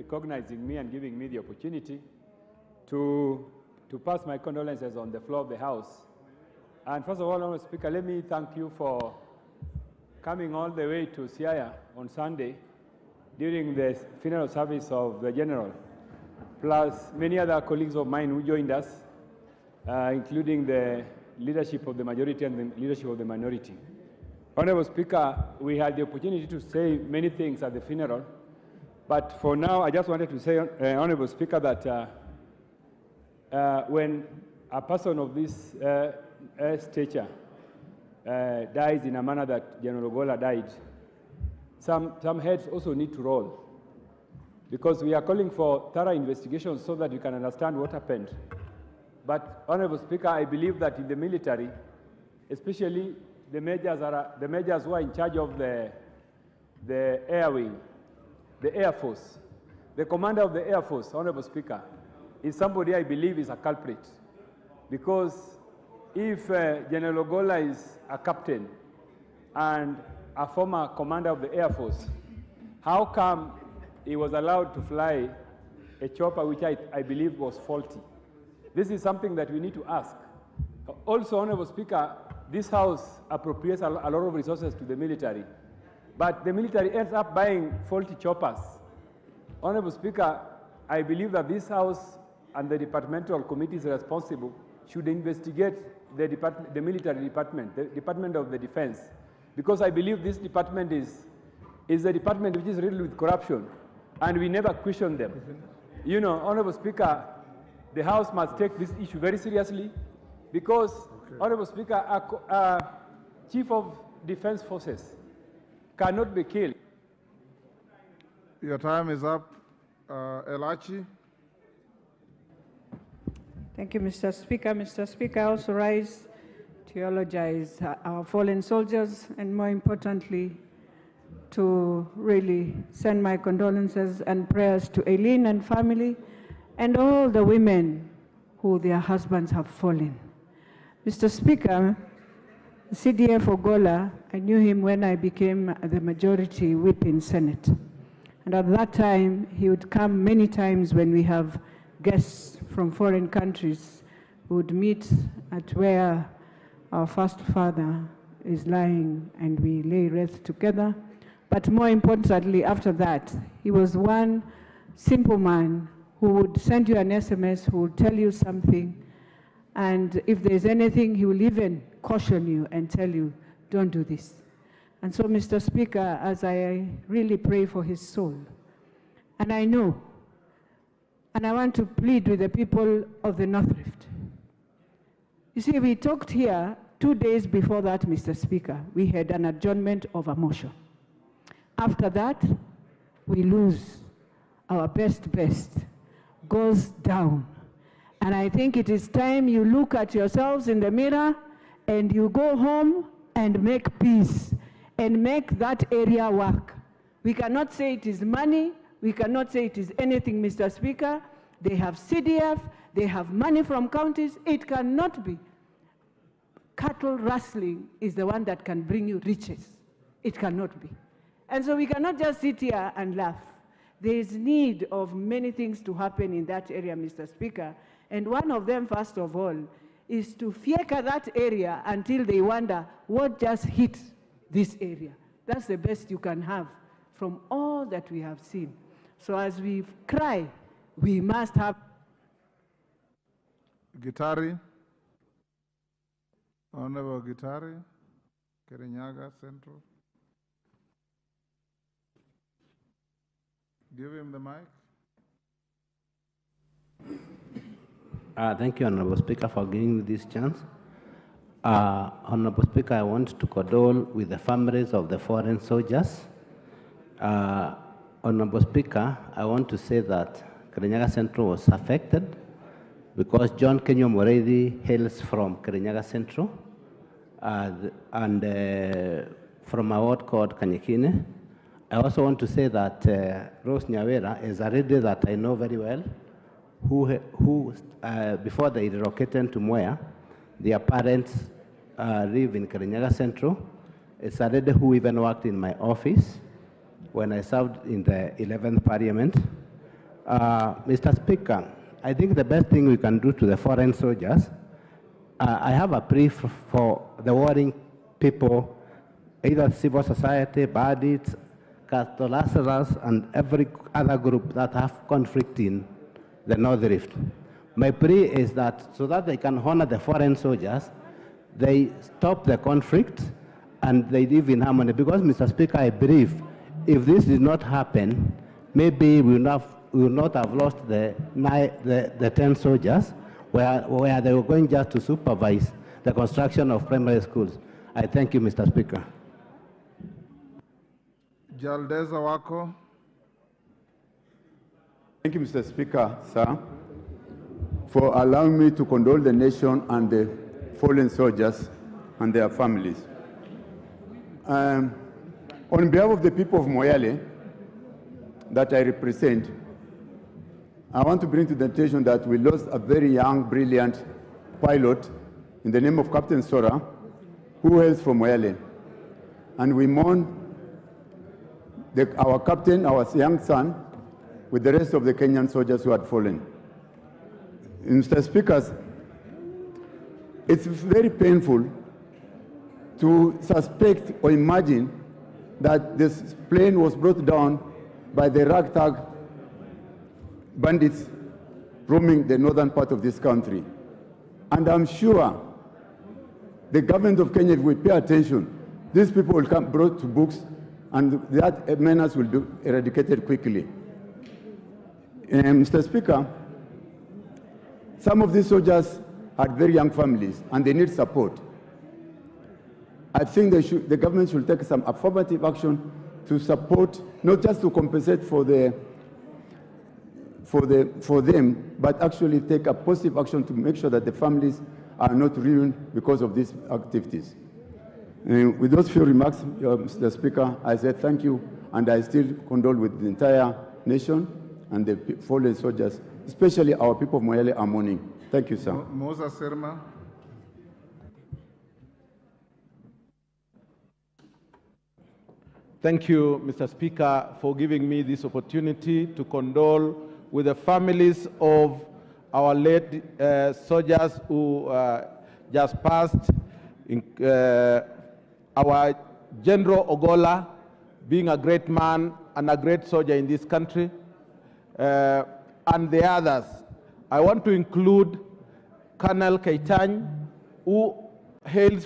recognizing me and giving me the opportunity to pass my condolences on the floor of the House. And first of all, Honourable Speaker, let me thank you for coming all the way to Siaya on Sunday during the funeral service of the General, plus many other colleagues of mine who joined us, including the leadership of the majority and the leadership of the minority. Honourable Speaker, we had the opportunity to say many things at the funeral, but for now, I just wanted to say, Honourable Speaker, that when a person of this stature dies in a manner that Gen.Ogolla died, some heads also need to roll, because we are calling for thorough investigations so that we can understand what happened. But, Honourable Speaker, I believe that in the military, especially the majors who are in charge of the air wing, the Air Force, the commander of the Air Force, Honourable Speaker, is somebody I believe is a culprit. Because if Gen.Ogolla is a captain and a former commander of the Air Force, how come he was allowed to fly a chopper which I believe was faulty? This is something that we need to ask. Also, Honourable Speaker, this House appropriates a lot of resources to the military, but the military ends up buying faulty choppers. Honourable Speaker, I believe that this House and the departmental committees responsible should investigate the military department, the Department of the Defense, because I believe this department is a department which is riddled with corruption, and we never question them. You know, Honourable Speaker, the House must take this issue very seriously, because, Honourable Speaker, a Chief of Defense Forces cannot be killed. Your time is up. Elachi. Thank you, Mr. Speaker. Mr. Speaker, I also rise to eulogize our fallen soldiers, and more importantly, to really send my condolences and prayers to Eileen and family and all the women who their husbands have fallen. Mr. Speaker, CDF Ogolla, I knew him when I became the majority whip in Senate. And at that time, he would come many times when we have guests from foreign countries who would meet at where our first father is lying, and we lay wreath together. But more importantly, after that, he was one simple man who would send you an SMS, who would tell you something, and if there's anything, he will even caution you and tell you, don't do this. And so, Mr. Speaker, as I really pray for his soul, and I know, and I want to plead with the people of the North Rift. You see, we talked here 2 days before that, Mr. Speaker. We had an adjournment of a motion. After that, we lose our best, goes down. And I think it is time you look at yourselves in the mirror and you go home and make peace and make that area work. We cannot say it is money. We cannot say it is anything, Mr. Speaker. They have CDF. They have money from counties. It cannot be. Cattle rustling is the one that can bring you riches. It cannot be. And so we cannot just sit here and laugh. There is need of many things to happen in that area, Mr. Speaker. And one of them, first of all, is to fieka that area until they wonder what just hit this area. That's the best you can have from all that we have seen. So as we cry, we must have... Gitari. Honorable Gitari, Kirinyaga Central. Give him the mic. Thank you, Honorable Speaker, for giving me this chance. Honorable Speaker, I want to condole with the families of the foreign soldiers. Honorable Speaker, I want to say that Kirinyaga Central was affected because John Kenyo Moredi hails from Kirinyaga Central and from a ward called Kanyekine. I also want to say that Rose Nyawera is a lady that I know very well, who before they relocated to Moya, their parents live in Kirinyaga Central. It's a lady who even worked in my office when I served in the 11th Parliament. Mr. Speaker, I think the best thing we can do to the foreign soldiers, I have a plea for the warring people, either civil society, bandits, Catholics, and every other group that have conflict in the North Rift. My plea is that so that they can honor the foreign soldiers, they stop the conflict and they live in harmony. Because, Mr. Speaker, I believe if this did not happen, maybe we will not have lost the 10 soldiers where they were going just to supervise the construction of primary schools. I thank you, Mr. Speaker. Jaldeza Wako. Thank you, Mr. Speaker, sir, for allowing me to condole the nation and the fallen soldiers and their families. On behalf of the people of Moyale that I represent, I want to bring to the attention that we lost a very young, brilliant pilot in the name of Captain Sora, who hails from Moyale. And we mourn our captain, our young son, with the rest of the Kenyan soldiers who had fallen. Mr. Speaker, it's very painful to suspect or imagine that this plane was brought down by the ragtag bandits roaming the northern part of this country. And I'm sure the government of Kenya will pay attention. These people will come brought to books, and that menace will be eradicated quickly. Mr. Speaker, some of these soldiers had very young families, and they need support. I think the government should take some affirmative action to support, not just to compensate for them, but actually take a positive action to make sure that the families are not ruined because of these activities. With those few remarks, Mr. Speaker, I say thank you, and I still condole with the entire nation and the fallen soldiers, especially our people of Moyale are mourning. Thank you, sir. Moza Serma. Thank you, Mr. Speaker, for giving me this opportunity to condole with the families of our late soldiers who just passed. Our Gen.Ogolla, being a great man and a great soldier in this country, and the others. I want to include Colonel Keitany, who hails